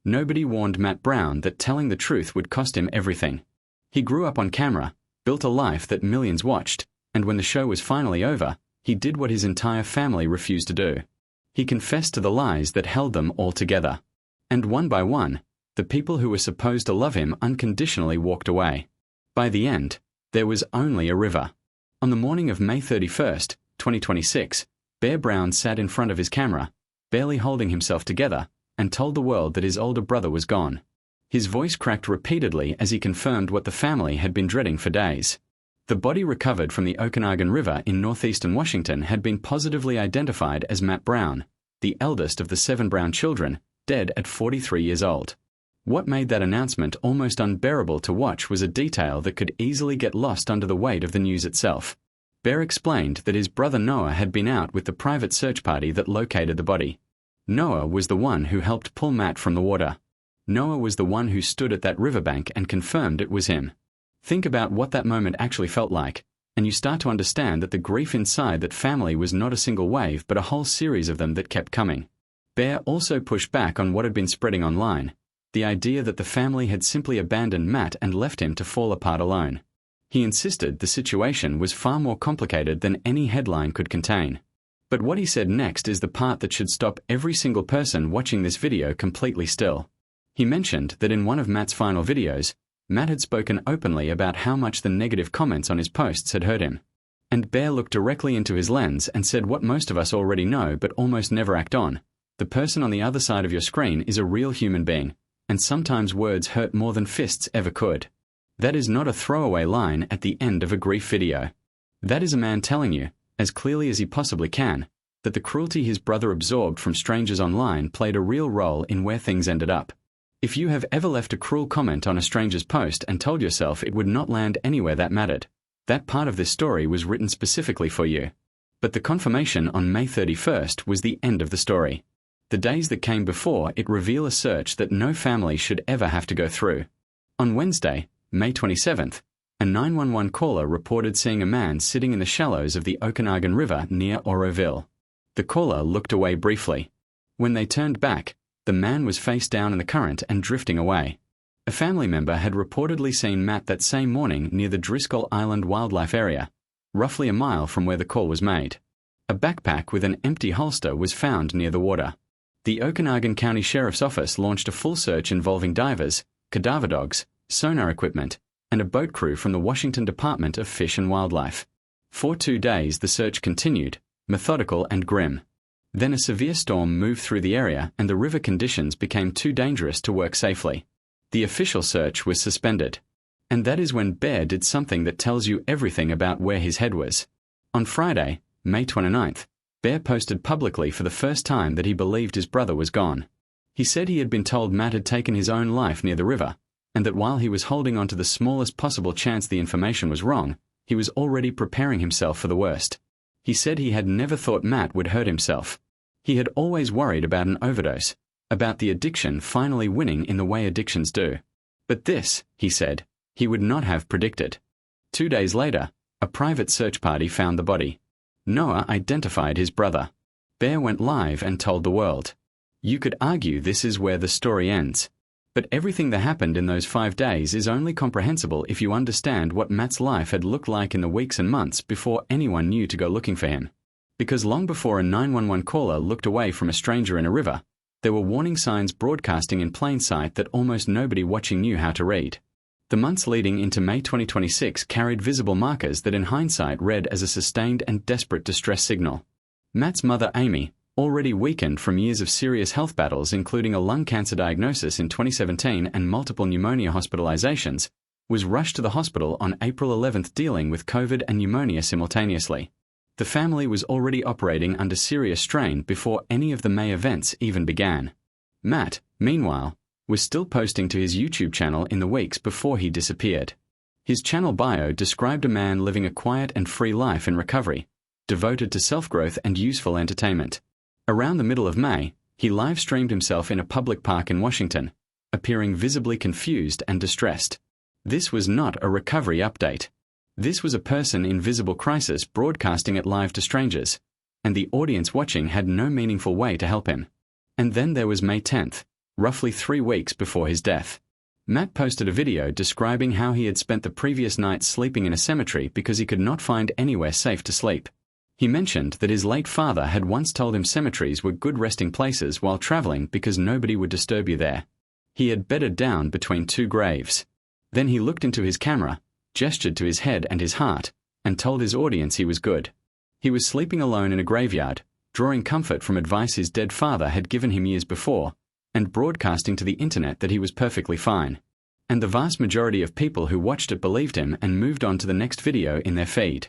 Nobody warned Matt Brown that telling the truth would cost him everything. He grew up on camera, built a life that millions watched, and when the show was finally over, he did what his entire family refused to do. He confessed to the lies that held them all together. And one by one, the people who were supposed to love him unconditionally walked away. By the end, there was only a river. On the morning of May 31st, 2026, Bear Brown sat in front of his camera, barely holding himself together, and told the world that his older brother was gone. His voice cracked repeatedly as he confirmed what the family had been dreading for days. The body recovered from the Okanagan River in northeastern Washington had been positively identified as Matt Brown, the eldest of the 7 Brown children, dead at 43 years old. What made that announcement almost unbearable to watch was a detail that could easily get lost under the weight of the news itself. Bear explained that his brother Noah had been out with the private search party that located the body. Noah was the one who helped pull Matt from the water. Noah was the one who stood at that riverbank and confirmed it was him. Think about what that moment actually felt like, and you start to understand that the grief inside that family was not a single wave but a whole series of them that kept coming. Bear also pushed back on what had been spreading online, the idea that the family had simply abandoned Matt and left him to fall apart alone. He insisted the situation was far more complicated than any headline could contain. But what he said next is the part that should stop every single person watching this video completely still. He mentioned that in one of Matt's final videos, Matt had spoken openly about how much the negative comments on his posts had hurt him. And Bear looked directly into his lens and said what most of us already know but almost never act on. The person on the other side of your screen is a real human being, and sometimes words hurt more than fists ever could. That is not a throwaway line at the end of a grief video. That is a man telling you, as clearly as he possibly can, that the cruelty his brother absorbed from strangers online played a real role in where things ended up. If you have ever left a cruel comment on a stranger's post and told yourself it would not land anywhere that mattered, that part of this story was written specifically for you. But the confirmation on May 31st was the end of the story. The days that came before it reveal a search that no family should ever have to go through. On Wednesday, May 27th, a 911 caller reported seeing a man sitting in the shallows of the Okanagan River near Oroville. The caller looked away briefly. When they turned back, the man was face down in the current and drifting away. A family member had reportedly seen Matt that same morning near the Driscoll Island Wildlife Area, roughly a mile from where the call was made. A backpack with an empty holster was found near the water. The Okanagan County Sheriff's Office launched a full search involving divers, cadaver dogs, sonar equipment, and a boat crew from the Washington Department of Fish and Wildlife. For 2 days the search continued, methodical and grim. Then a severe storm moved through the area and the river conditions became too dangerous to work safely. The official search was suspended. And that is when Bear did something that tells you everything about where his head was. On Friday, May 29th, Bear posted publicly for the first time that he believed his brother was gone. He said he had been told Matt had taken his own life near the river, and that while he was holding on to the smallest possible chance the information was wrong, he was already preparing himself for the worst. He said he had never thought Matt would hurt himself. He had always worried about an overdose, about the addiction finally winning in the way addictions do. But this, he said, he would not have predicted. 2 days later, a private search party found the body. Noah identified his brother. Bear went live and told the world. You could argue this is where the story ends. But everything that happened in those 5 days is only comprehensible if you understand what Matt's life had looked like in the weeks and months before anyone knew to go looking for him. Because long before a 911 caller looked away from a stranger in a river, there were warning signs broadcasting in plain sight that almost nobody watching knew how to read. The months leading into May 2026 carried visible markers that in hindsight read as a sustained and desperate distress signal. Matt's mother Amy, already weakened from years of serious health battles including a lung cancer diagnosis in 2017 and multiple pneumonia hospitalizations, was rushed to the hospital on April 11th dealing with COVID and pneumonia simultaneously. The family was already operating under serious strain before any of the May events even began. Matt, meanwhile, was still posting to his YouTube channel in the weeks before he disappeared. His channel bio described a man living a quiet and free life in recovery, devoted to self-growth and useful entertainment. Around the middle of May, he live-streamed himself in a public park in Washington, appearing visibly confused and distressed. This was not a recovery update. This was a person in visible crisis broadcasting it live to strangers, and the audience watching had no meaningful way to help him. And then there was May 10th, roughly 3 weeks before his death. Matt posted a video describing how he had spent the previous night sleeping in a cemetery because he could not find anywhere safe to sleep. He mentioned that his late father had once told him cemeteries were good resting places while traveling because nobody would disturb you there. He had bedded down between 2 graves. Then he looked into his camera, gestured to his head and his heart, and told his audience he was good. He was sleeping alone in a graveyard, drawing comfort from advice his dead father had given him years before, and broadcasting to the internet that he was perfectly fine. And the vast majority of people who watched it believed him and moved on to the next video in their feed.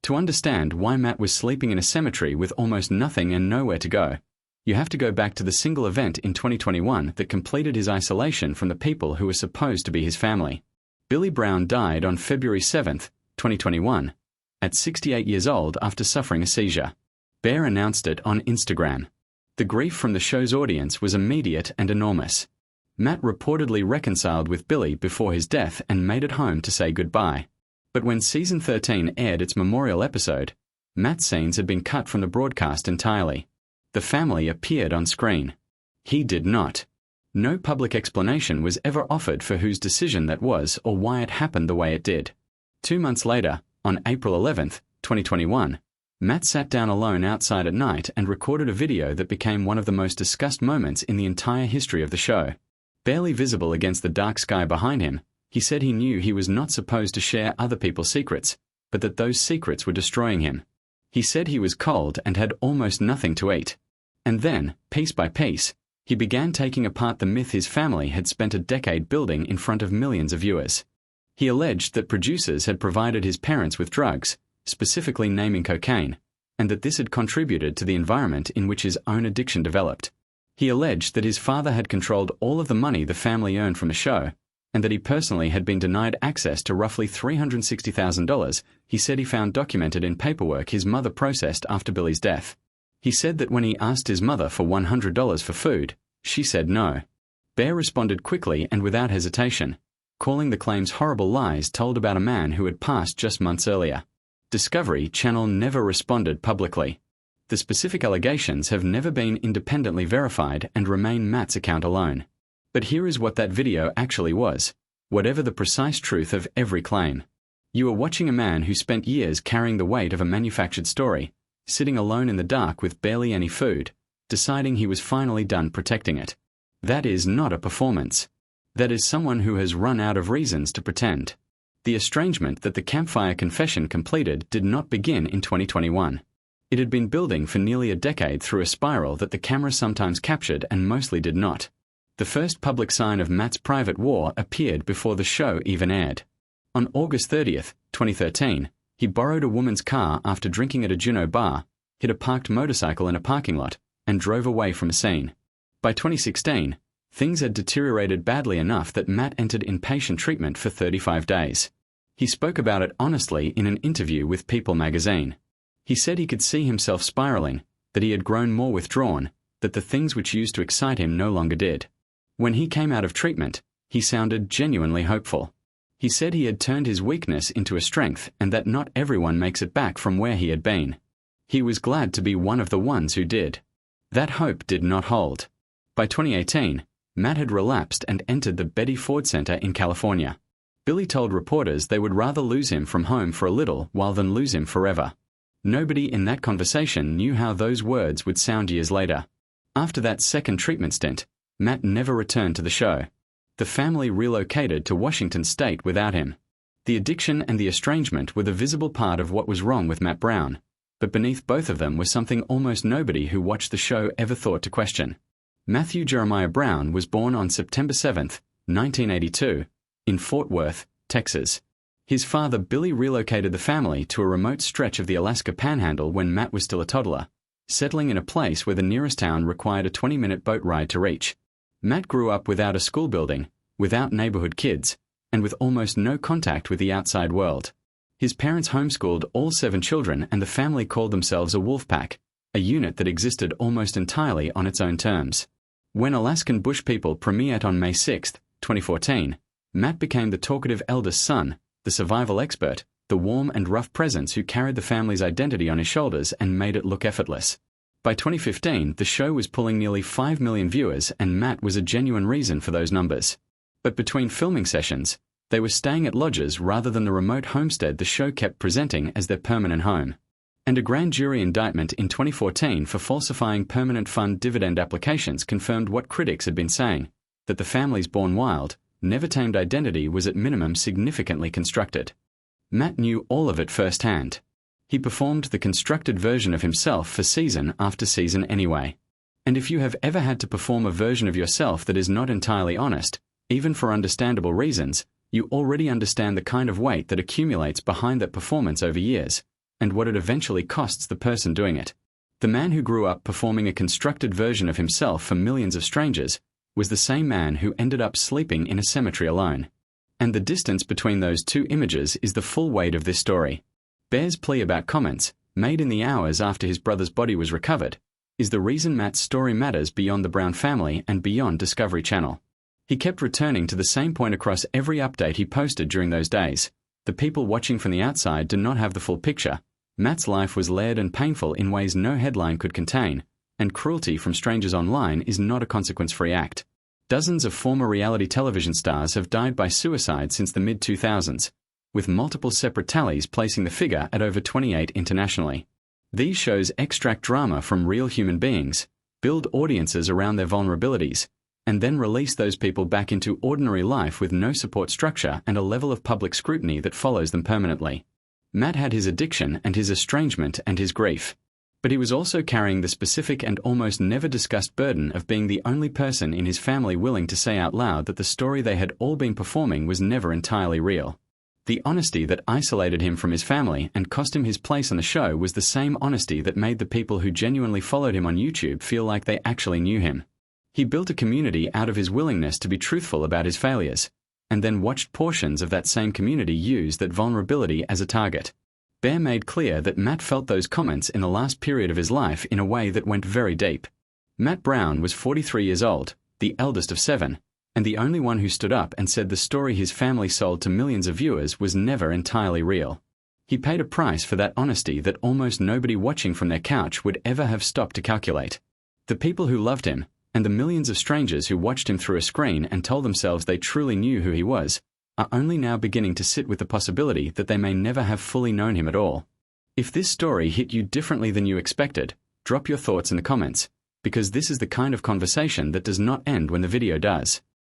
To understand why Matt was sleeping in a cemetery with almost nothing and nowhere to go, you have to go back to the single event in 2021 that completed his isolation from the people who were supposed to be his family. Billy Brown died on February 7, 2021, at 68 years old after suffering a seizure. Bear announced it on Instagram. The grief from the show's audience was immediate and enormous. Matt reportedly reconciled with Billy before his death and made it home to say goodbye. But when Season 13 aired its memorial episode, Matt's scenes had been cut from the broadcast entirely. The family appeared on screen. He did not. No public explanation was ever offered for whose decision that was or why it happened the way it did. 2 months later, on April 11, 2021, Matt sat down alone outside at night and recorded a video that became one of the most discussed moments in the entire history of the show. Barely visible against the dark sky behind him, he said he knew he was not supposed to share other people's secrets, but that those secrets were destroying him. He said he was cold and had almost nothing to eat. And then, piece by piece, he began taking apart the myth his family had spent a decade building in front of millions of viewers. He alleged that producers had provided his parents with drugs, specifically naming cocaine, and that this had contributed to the environment in which his own addiction developed. He alleged that his father had controlled all of the money the family earned from the show, and that he personally had been denied access to roughly $360,000 he said he found documented in paperwork his mother processed after Billy's death. He said that when he asked his mother for $100 for food, she said no. Bear responded quickly and without hesitation, calling the claims horrible lies told about a man who had passed just months earlier. Discovery Channel never responded publicly. The specific allegations have never been independently verified and remain Matt's account alone. But here is what that video actually was, whatever the precise truth of every claim. You are watching a man who spent years carrying the weight of a manufactured story, sitting alone in the dark with barely any food, deciding he was finally done protecting it. That is not a performance. That is someone who has run out of reasons to pretend. The estrangement that the campfire confession completed did not begin in 2021. It had been building for nearly a decade through a spiral that the camera sometimes captured and mostly did not. The first public sign of Matt's private war appeared before the show even aired. On August 30, 2013, he borrowed a woman's car after drinking at a Juneau bar, hit a parked motorcycle in a parking lot, and drove away from a scene. By 2016, things had deteriorated badly enough that Matt entered inpatient treatment for 35 days. He spoke about it honestly in an interview with People magazine. He said he could see himself spiraling, that he had grown more withdrawn, that the things which used to excite him no longer did. When he came out of treatment, he sounded genuinely hopeful. He said he had turned his weakness into a strength and that not everyone makes it back from where he had been. He was glad to be one of the ones who did. That hope did not hold. By 2018, Matt had relapsed and entered the Betty Ford Center in California. Billy told reporters they would rather lose him from home for a little while than lose him forever. Nobody in that conversation knew how those words would sound years later. After that second treatment stint, Matt never returned to the show. The family relocated to Washington State without him. The addiction and the estrangement were the visible part of what was wrong with Matt Brown, but beneath both of them was something almost nobody who watched the show ever thought to question. Matthew Jeremiah Brown was born on September 7, 1982, in Fort Worth, Texas. His father Billy relocated the family to a remote stretch of the Alaska Panhandle when Matt was still a toddler, settling in a place where the nearest town required a 20-minute boat ride to reach. Matt grew up without a school building, without neighborhood kids, and with almost no contact with the outside world. His parents homeschooled all 7 children and the family called themselves a wolf pack, a unit that existed almost entirely on its own terms. When Alaskan Bush People premiered on May 6, 2014, Matt became the talkative eldest son, the survival expert, the warm and rough presence who carried the family's identity on his shoulders and made it look effortless. By 2015, the show was pulling nearly 5 million viewers, and Matt was a genuine reason for those numbers. But between filming sessions, they were staying at lodges rather than the remote homestead the show kept presenting as their permanent home. And a grand jury indictment in 2014 for falsifying permanent fund dividend applications confirmed what critics had been saying, that the family's born wild, never-tamed identity was at minimum significantly constructed. Matt knew all of it firsthand. He performed the constructed version of himself for season after season anyway. And if you have ever had to perform a version of yourself that is not entirely honest, even for understandable reasons, you already understand the kind of weight that accumulates behind that performance over years, and what it eventually costs the person doing it. The man who grew up performing a constructed version of himself for millions of strangers was the same man who ended up sleeping in a cemetery alone. And the distance between those two images is the full weight of this story. Bear's plea about comments, made in the hours after his brother's body was recovered, is the reason Matt's story matters beyond the Brown family and beyond Discovery Channel. He kept returning to the same point across every update he posted during those days. The people watching from the outside do not have the full picture. Matt's life was layered and painful in ways no headline could contain, and cruelty from strangers online is not a consequence-free act. Dozens of former reality television stars have died by suicide since the mid-2000s, with multiple separate tallies placing the figure at over 28 internationally. These shows extract drama from real human beings, build audiences around their vulnerabilities, and then release those people back into ordinary life with no support structure and a level of public scrutiny that follows them permanently. Matt had his addiction and his estrangement and his grief. But he was also carrying the specific and almost never discussed burden of being the only person in his family willing to say out loud that the story they had all been performing was never entirely real. The honesty that isolated him from his family and cost him his place on the show was the same honesty that made the people who genuinely followed him on YouTube feel like they actually knew him. He built a community out of his willingness to be truthful about his failures, and then watched portions of that same community use that vulnerability as a target. Bear made clear that Matt felt those comments in the last period of his life in a way that went very deep. Matt Brown was 43 years old, the eldest of 7, and the only one who stood up and said the story his family sold to millions of viewers was never entirely real. He paid a price for that honesty that almost nobody watching from their couch would ever have stopped to calculate. The people who loved him, and the millions of strangers who watched him through a screen and told themselves they truly knew who he was, are only now beginning to sit with the possibility that they may never have fully known him at all. If this story hit you differently than you expected, drop your thoughts in the comments, because this is the kind of conversation that does not end when the video does.